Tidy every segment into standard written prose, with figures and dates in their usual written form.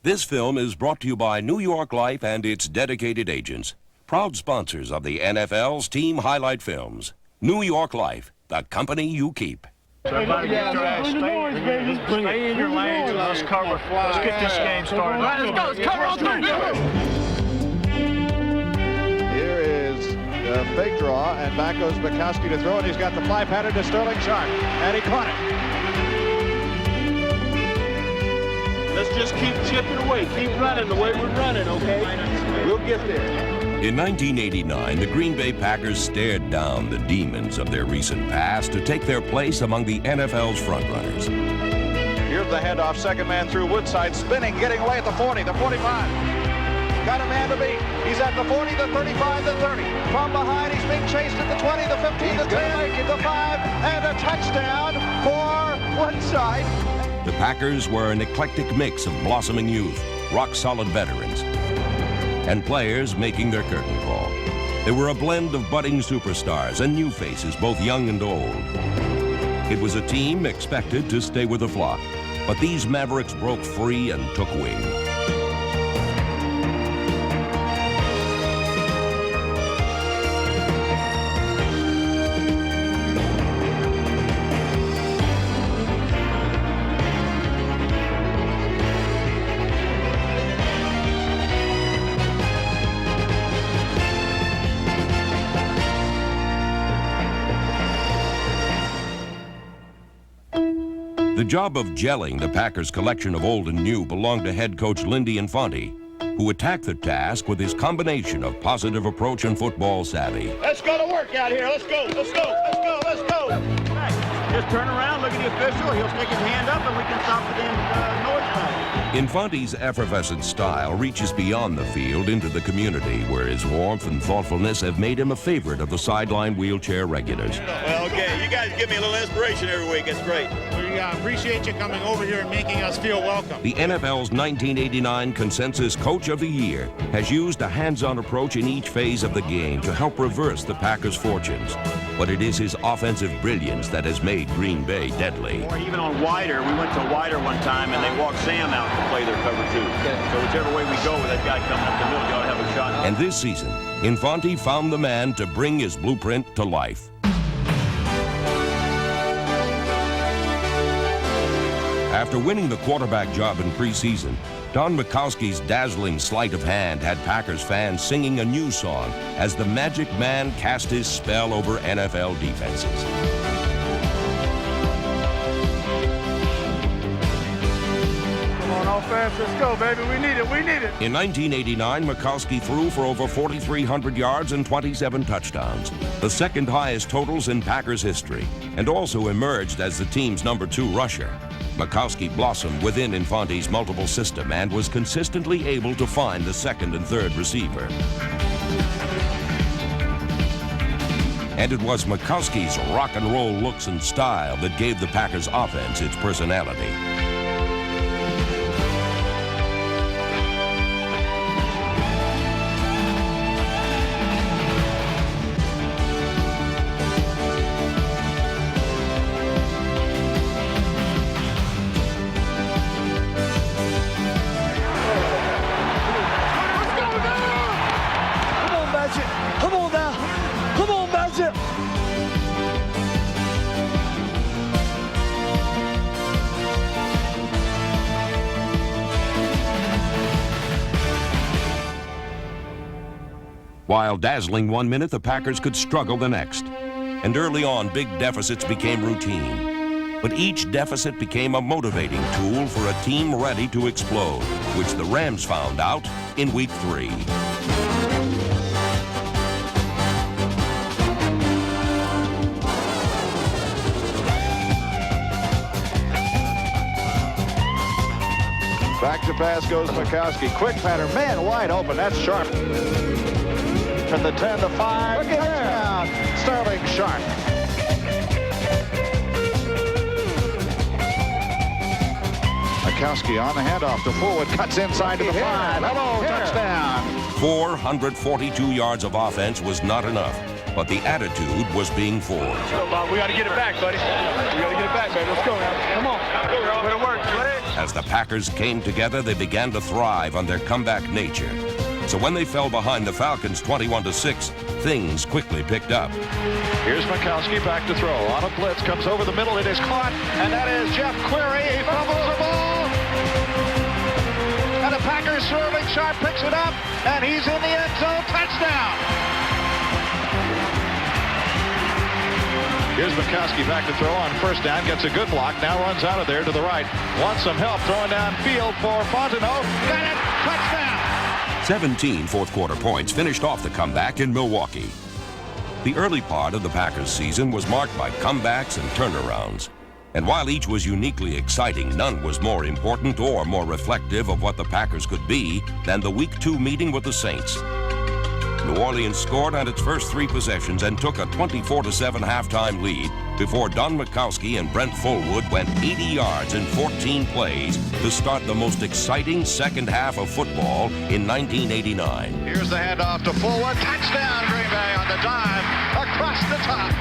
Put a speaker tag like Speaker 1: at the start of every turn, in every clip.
Speaker 1: This film is brought to you by New York Life and its dedicated agents, proud sponsors of the NFL's team highlight films. New York Life, the company you keep.
Speaker 2: Everybody get your ass stay in your lanes and let's cover. Let's get this game started.
Speaker 3: All right, let's go. Let's cover on third.
Speaker 4: Here is the fake draw, and back goes Bukowski to throw, and he's got the fly pattern to Sterling Sharp, and he caught it.
Speaker 2: Let's just keep chipping away. Keep running the way we're running, okay? We'll get there.
Speaker 1: In 1989, the Green Bay Packers stared down the demons of their recent past to take their place among the NFL's frontrunners.
Speaker 4: Here's the handoff, second man through, Woodside spinning, getting away at the 40, the 45. Got a man to beat. He's at the 40, the 35, the 30. From behind, he's being chased at the 20, the 15, the 10, the 5, and a touchdown for Woodside.
Speaker 1: The Packers were an eclectic mix of blossoming youth, rock-solid veterans, and players making their curtain call. They were a blend of budding superstars and new faces, both young and old. It was a team expected to stay with the flock, but these Mavericks broke free and took wing. The job of gelling the Packers' collection of old and new belonged to head coach Lindy Infante, who attacked the task with his combination of positive approach and football savvy.
Speaker 2: Let's go to work out here. Let's go. Let's go. Let's go. Let's go. Just turn around, look at the official. He'll stick his hand up, and we can stop the damn noise fight.
Speaker 1: Infante's effervescent style reaches beyond the field into the community, where his warmth and thoughtfulness have made him a favorite of the sideline wheelchair regulars.
Speaker 5: Well, okay, you guys give me a little inspiration every week. It's great.
Speaker 6: We appreciate you coming over here and making us feel welcome.
Speaker 1: The NFL's 1989 Consensus Coach of the Year has used a hands-on approach in each phase of the game to help reverse the Packers' fortunes. But it is his offensive brilliance that has made Green Bay deadly.
Speaker 5: Or even on wider, we went to wider one time and they walked Sam out to play their cover two. So whichever way we go with that guy coming up the middle, you ought to have a shot.
Speaker 1: And this season, Infante found the man to bring his blueprint to life. After winning the quarterback job in preseason, Don Bukowski's dazzling sleight of hand had Packers fans singing a new song as the Magic Man cast his spell over NFL defenses.
Speaker 2: Come on, offense. Let's go, baby. We need it. We need it.
Speaker 1: In 1989, Bukowski threw for over 4,300 yards and 27 touchdowns, the second highest totals in Packers history, and also emerged as the team's #2 rusher. Bukowski blossomed within Infante's multiple system and was consistently able to find the second and third receiver. And it was Bukowski's rock and roll looks and style that gave the Packers offense its personality. While dazzling one minute, the Packers could struggle the next. And early on, big deficits became routine. But each deficit became a motivating tool for a team ready to explode, which the Rams found out in Week 3.
Speaker 4: Back to pass goes Bukowski. Quick pattern, man wide open. That's Sharp. From the 10, the 5, touchdown, Sterling Sharp. Bukowski on the handoff to Fullwood, cuts inside to the 5. Hello, touchdown.
Speaker 1: 442 yards of offense was not enough, but the attitude was being forged.
Speaker 2: We got to get it back, buddy. We got to get it back, baby. Let's go now. Come on. Go to work. Ready?
Speaker 1: As the Packers came together, they began to thrive on their comeback nature. So when they fell behind the Falcons 21-6, things quickly picked up.
Speaker 4: Here's Mikowski back to throw. On a blitz, comes over the middle. It is caught, and that is Jeff Query. He fumbles the ball. And the Packers, Sterling Sharp picks it up, and he's in the end zone. Touchdown. Here's Mikowski back to throw on first down. Gets a good block. Now runs out of there to the right. Wants some help throwing downfield for Fontenot. Got it. Touchdown.
Speaker 1: 17 fourth-quarter points finished off the comeback in Milwaukee. The early part of the Packers season was marked by comebacks and turnarounds. And while each was uniquely exciting, none was more important or more reflective of what the Packers could be than the Week 2 meeting with the Saints. New Orleans scored on its first 3 possessions and took a 24-7 halftime lead before Don Mikowski and Brent Fullwood went 80 yards in 14 plays to start the most exciting second half of football in 1989.
Speaker 4: Here's the handoff to Fullwood. Touchdown, Green Bay on the dive across the top.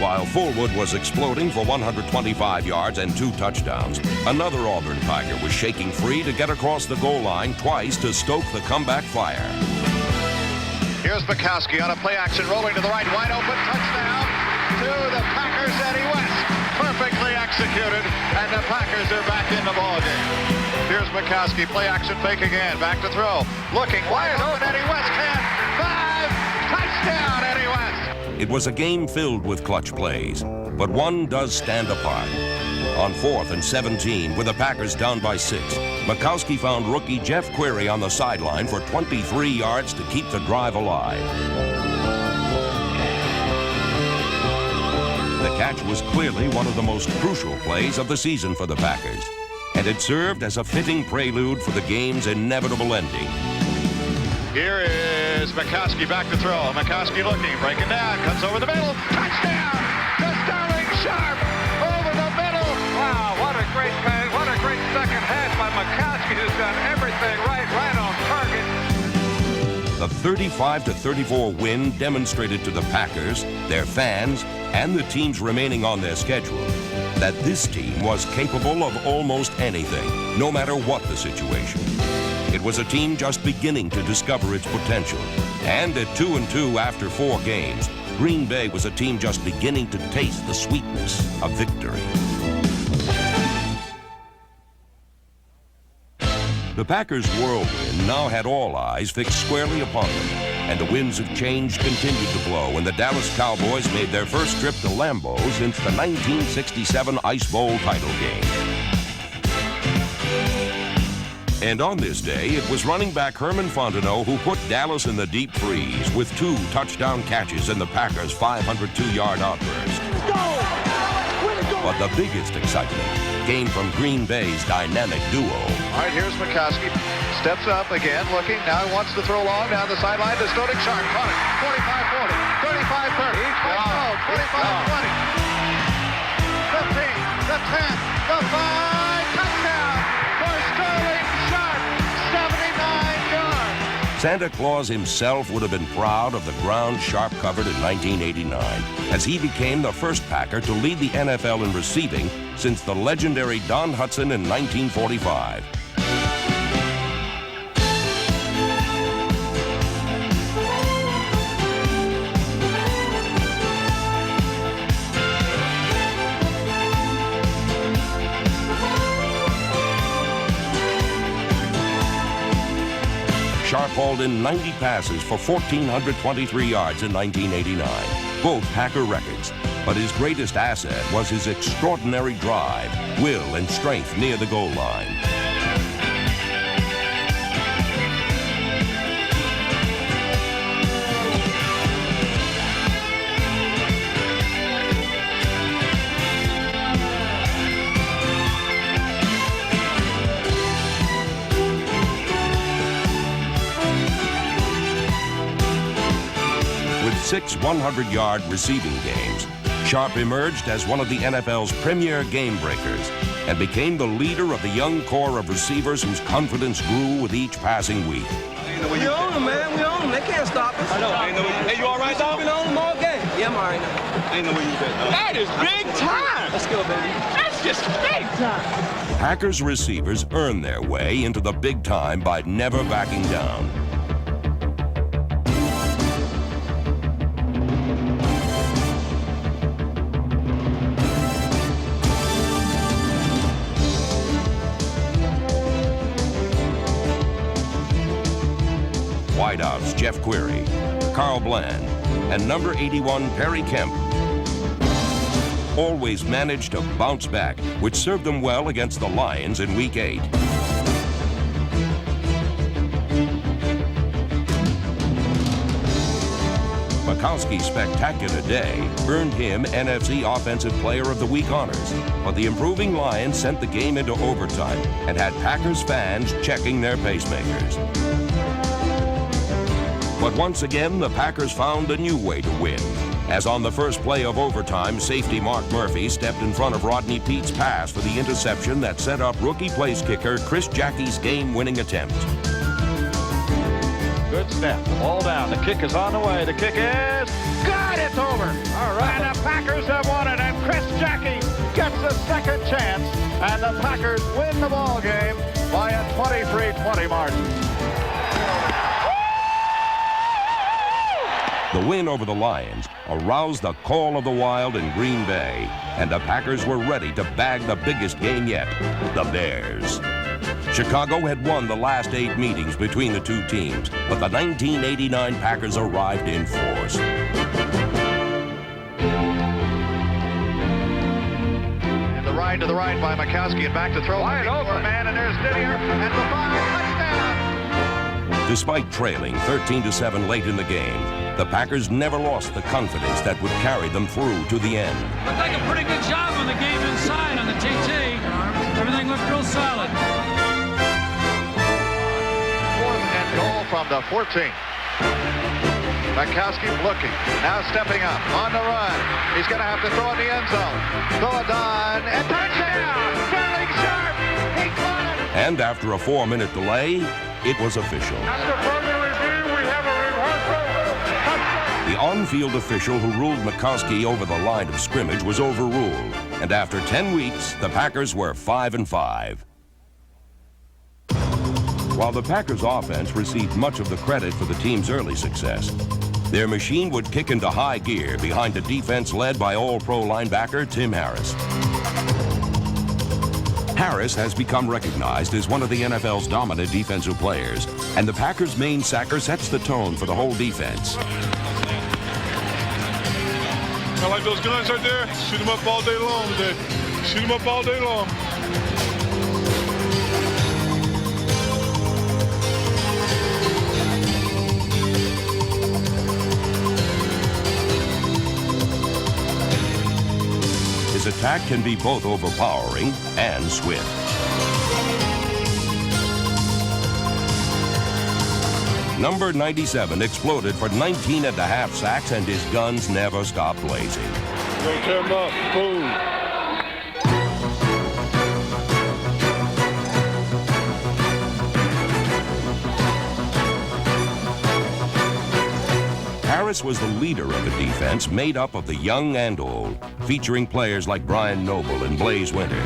Speaker 1: While Fullwood was exploding for 125 yards and 2 touchdowns, another Auburn Tiger was shaking free to get across the goal line twice to stoke the comeback fire.
Speaker 4: Here's Mikowski on a play action, rolling to the right, wide open, touchdown to the Packers, Eddie West. Perfectly executed, and the Packers are back in the ballgame. Here's Mikowski, play action, fake again, back to throw. Looking wide open, Eddie West can. 5, touchdown, Eddie West.
Speaker 1: It was a game filled with clutch plays, but one does stand apart. On 4th and 17, with the Packers down by 6, Mikowski found rookie Jeff Query on the sideline for 23 yards to keep the drive alive. The catch was clearly one of the most crucial plays of the season for the Packers, and it served as a fitting prelude for the game's inevitable ending.
Speaker 4: Here is Mikowski back to throw. Mikowski looking, breaking down, cuts over the middle. Touchdown to Sterling Sharp over the middle.
Speaker 3: Wow, what a great pass, what a great second half by Mikowski, who's done everything right on target.
Speaker 1: The 35-34 win demonstrated to the Packers, their fans, and the teams remaining on their schedule that this team was capable of almost anything, no matter what the situation. It was a team just beginning to discover its potential. And at 2-2 after 4 games, Green Bay was a team just beginning to taste the sweetness of victory. The Packers' whirlwind now had all eyes fixed squarely upon them, and the winds of change continued to blow when the Dallas Cowboys made their first trip to Lambeau since the 1967 Ice Bowl title game. And on this day, it was running back Herman Fontenot who put Dallas in the deep freeze with 2 touchdown catches in the Packers' 502-yard outburst. But the biggest excitement came from Green Bay's dynamic duo.
Speaker 4: All right, here's Mikowski. Steps up again, looking. Now he wants to throw long down the sideline to Sterling Sharp. Caught it. 45-40, 35-30. 25-20. 15, the 10, the 5. Touchdown for Sterling Sharp. 79 yards.
Speaker 1: Santa Claus himself would have been proud of the ground Sharp covered in 1989, as he became the first Packer to lead the NFL in receiving since the legendary Don Hutson in 1945. Sharp hauled in 90 passes for 1,423 yards in 1989, both Packer records. But his greatest asset was his extraordinary drive, will, and strength near the goal line. With 6 100-yard receiving games, Sharp emerged as one of the NFL's premier game breakers and became the leader of the young core of receivers whose confidence grew with each passing week.
Speaker 3: Ain't no way
Speaker 7: We own them, man. We own them. They can't stop us.
Speaker 3: I know. Ain't no way. Hey, you all right, dog?
Speaker 7: We've been on them all game. Yeah, I'm all right now.
Speaker 3: Ain't no way you bet, dog.
Speaker 2: That is big time.
Speaker 7: Let's go, baby.
Speaker 2: That's just big time.
Speaker 1: Packers receivers earned their way into the big time by never backing down. Wideouts Jeff Query, Carl Bland, and number 81 Perry Kemp always managed to bounce back, which served them well against the Lions in Week 8. Mikowski's spectacular day earned him NFC Offensive Player of the Week honors, but the improving Lions sent the game into overtime and had Packers fans checking their pacemakers. But once again, the Packers found a new way to win, as on the first play of overtime, safety Mark Murphy stepped in front of Rodney Peete's pass for the interception that set up rookie place kicker Chris Jackie's game-winning attempt.
Speaker 4: Good snap. The ball down. The kick is on the way. The kick is good. It's over. All right. And the Packers have won it. And Chris Jackie gets a second chance. And the Packers win the ball game by a 23-20 margin.
Speaker 1: The win over the Lions aroused the call of the Wild in Green Bay, and the Packers were ready to bag the biggest game yet, the Bears. Chicago had won the last 8 meetings between the two teams, but the 1989 Packers arrived in force.
Speaker 4: And the ride to the right by Mikowski and back to throw. Wide open, man, and there's Didier. And the touchdown.
Speaker 1: Despite trailing 13-7 late in the game, the Packers never lost the confidence that would carry them through to the end.
Speaker 8: Looked like a pretty good job on the game inside on the TT. Everything looked real solid.
Speaker 4: 4th and goal from the 14. Mikowski looking, now stepping up, on the run. He's going to have to throw in the end zone. Throw it on, and touchdown! Sterling Sharp! He caught it!
Speaker 1: And after a 4-minute delay, it was official.
Speaker 3: After further review, we have a reversal.
Speaker 1: The on-field official who ruled Mikowski over the line of scrimmage was overruled, and after 10 weeks, the Packers were 5-5. While the Packers' offense received much of the credit for the team's early success, their machine would kick into high gear behind a defense led by All-Pro linebacker Tim Harris. Harris has become recognized as one of the NFL's dominant defensive players, and the Packers' main sacker sets the tone for the whole defense.
Speaker 3: I like those guns right there. Shoot them up all day long today. Shoot them up all day long.
Speaker 1: His attack can be both overpowering and swift. Number 97 exploded for 19.5 sacks, and his guns never stopped blazing.
Speaker 3: Go tear them up. Boom.
Speaker 1: Harris was the leader of a defense made up of the young and old, featuring players like Brian Noble and Blaze Winter,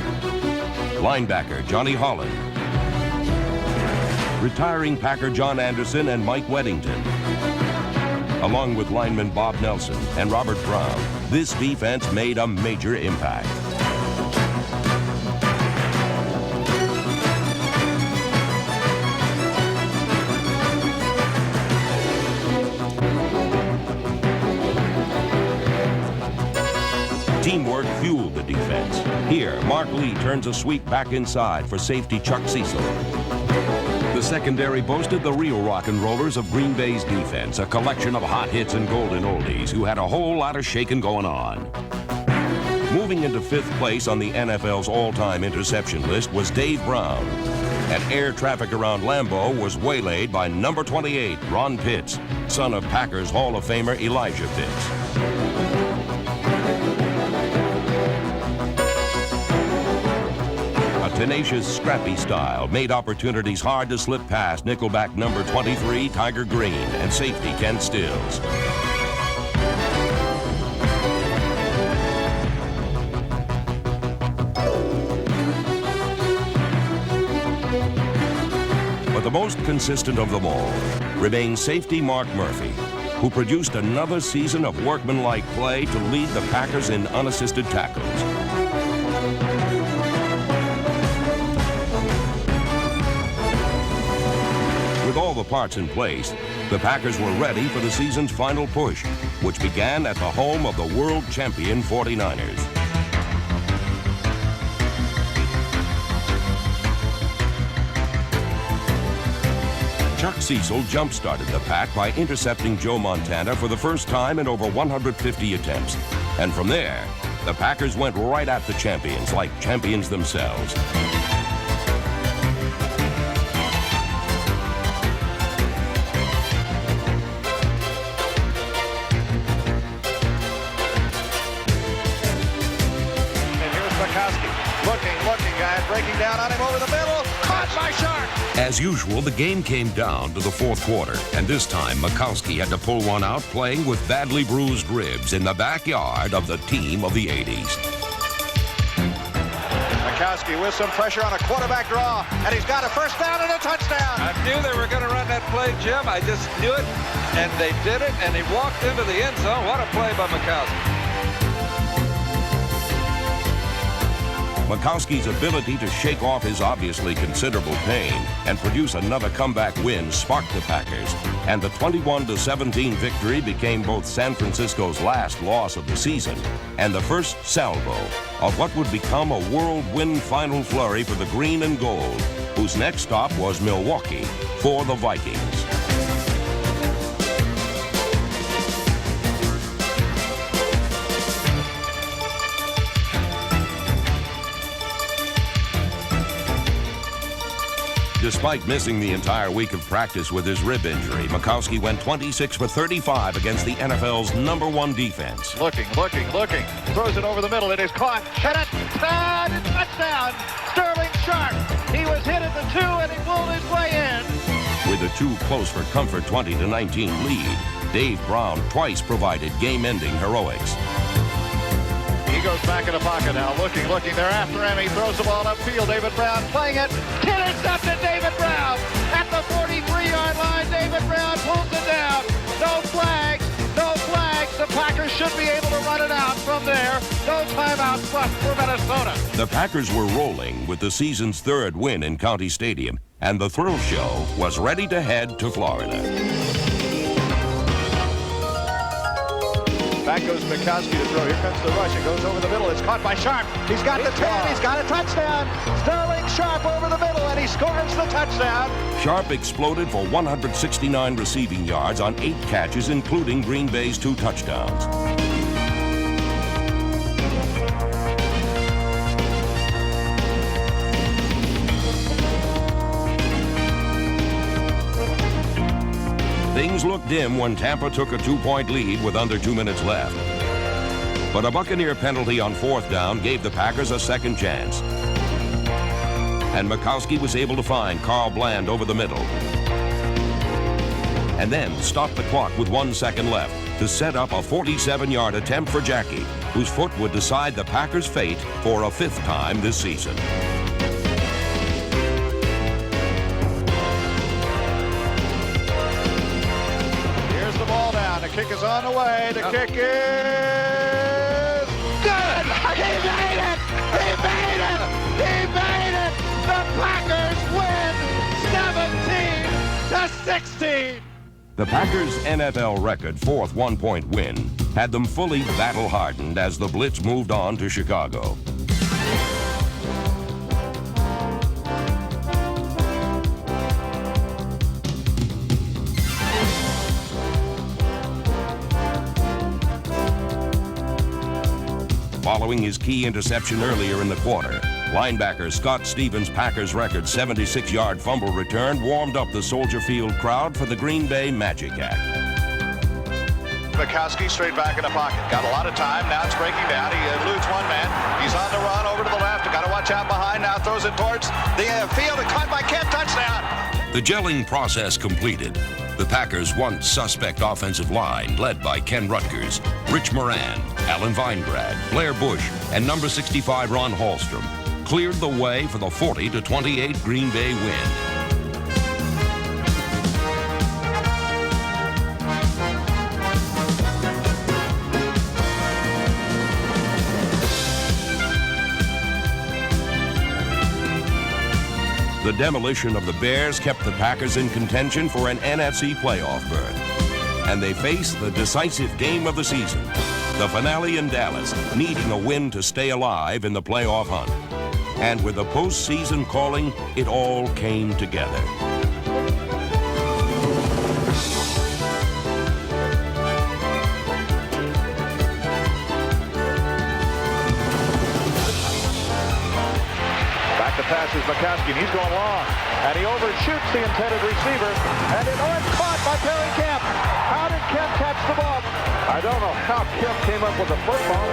Speaker 1: linebacker Johnny Holland, retiring Packer John Anderson and Mike Weddington, along with linemen Bob Nelson and Robert Brown. This defense made a major impact. Teamwork fueled the defense. Here, Mark Lee turns a sweep back inside for safety Chuck Cecil. The secondary boasted the real rock and rollers of Green Bay's defense, a collection of hot hits and golden oldies who had a whole lot of shaking going on. Moving into 5th place on the NFL's all-time interception list was Dave Brown. And air traffic around Lambeau was waylaid by number 28, Ron Pitts, son of Packers Hall of Famer Elijah Pitts. A tenacious, scrappy style made opportunities hard to slip past nickelback number 23, Tiger Green, and safety Kent Stills. But the most consistent of them all remains safety Mark Murphy, who produced another season of workmanlike play to lead the Packers in unassisted tackles. With all the parts in place, the Packers were ready for the season's final push, which began at the home of the world champion 49ers. Chuck Cecil jump-started the Pack by intercepting Joe Montana for the first time in over 150 attempts. And from there, the Packers went right at the champions like champions themselves.
Speaker 4: And here's Makowski. Looking, guys, breaking down on him over the middle. Caught by Sharp.
Speaker 1: As usual, the game came down to the fourth quarter, and this time Makowski had to pull one out playing with badly bruised ribs in the backyard of the team of the 80s.
Speaker 4: Makowski with some pressure on a quarterback draw, and he's got a first down and a touchdown.
Speaker 3: I knew they were going to run that play, Jim. I just knew it, and they did it, and he walked into the end zone. What a play by Makowski.
Speaker 1: Makowski's ability to shake off his obviously considerable pain and produce another comeback win sparked the Packers, and the 21-17 victory became both San Francisco's last loss of the season and the first salvo of what would become a whirlwind final flurry for the green and gold, whose next stop was Milwaukee for the Vikings. Despite missing the entire week of practice with his rib injury, Makowski went 26 for 35 against the NFL's #1 defense.
Speaker 4: Looking. Throws it over the middle. It is caught. Hit it. And touchdown. Sterling Sharp. He was hit at the 2, and he pulled his way in.
Speaker 1: With a too close for comfort 20-19 lead, Dave Brown twice provided game-ending heroics.
Speaker 4: He goes back in the pocket now. Looking. They're after him. He throws the ball upfield. David Brown playing it. Intercepted David Brown. At the 43-yard line, David Brown pulls it down. No flags. The Packers should be able to run it out from there. No timeouts left for Minnesota.
Speaker 1: The Packers were rolling with the season's third win in County Stadium, and the thrill show was ready to head to Florida.
Speaker 4: Back goes Makowski to throw. Here comes the rush. It goes over the middle. It's caught by Sharp. He's got the 10. He's got a touchdown. Sterling Sharp over the middle, and he scores the touchdown.
Speaker 1: Sharp exploded for 169 receiving yards on 8 catches, including Green Bay's 2 touchdowns. Things looked dim when Tampa took a 2-point lead with under 2 minutes left. But a Buccaneer penalty on 4th down gave the Packers a second chance. And Makowski was able to find Carl Bland over the middle. And then stop the clock with 1 second left to set up a 47-yard attempt for Jackie, whose foot would decide the Packers' fate for a 5th time this season.
Speaker 4: The kick is on the way. The kick is good. He made it. The Packers win 17-16.
Speaker 1: The Packers' NFL record 4th 1-point win had them fully battle-hardened as the blitz moved on to Chicago. Following his key interception earlier in the quarter, linebacker Scott Stevens' Packers record 76-yard fumble return warmed up the Soldier Field crowd for the Green Bay Magic Act.
Speaker 4: Makowski straight back in the pocket. Got a lot of time. Now it's breaking down. He eludes one man. He's on the run over to the left. Got to watch out behind now. Throws throws it towards the field and caught by Kent. Touchdown.
Speaker 1: The gelling process completed. The Packers' once suspect offensive line, led by Ken Rutgers, Rich Moran, Alan Weingrad, Blair Bush, and number 65 Ron Hallstrom, cleared the way for the 40-28 Green Bay win. The demolition of the Bears kept the Packers in contention for an NFC playoff berth. And they face the decisive game of the season, the finale in Dallas, needing a win to stay alive in the playoff hunt. And with the postseason calling, it all came together.
Speaker 4: Passes McCaskey, and he's going long, and he overshoots the intended receiver, and it's caught by Perry Kemp. How did Kemp catch the ball? I don't know how Kemp came up with the football.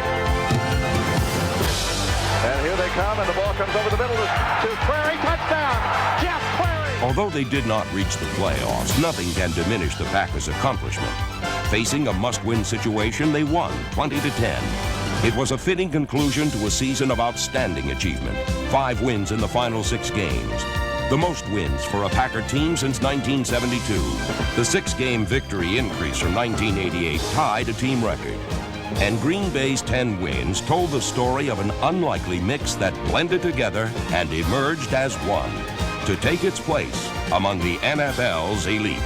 Speaker 4: And here they come, and the ball comes over the middle to Query. Touchdown, Jeff Query.
Speaker 1: Although they did not reach the playoffs, nothing can diminish the Packers' accomplishment. Facing a must-win situation, they won 20-10. It was a fitting conclusion to a season of outstanding achievement. 5 wins in the final 6 games. The most wins for a Packer team since 1972. The 6-game victory increase from 1988 tied a team record. And Green Bay's 10 wins told the story of an unlikely mix that blended together and emerged as one to take its place among the NFL's elite.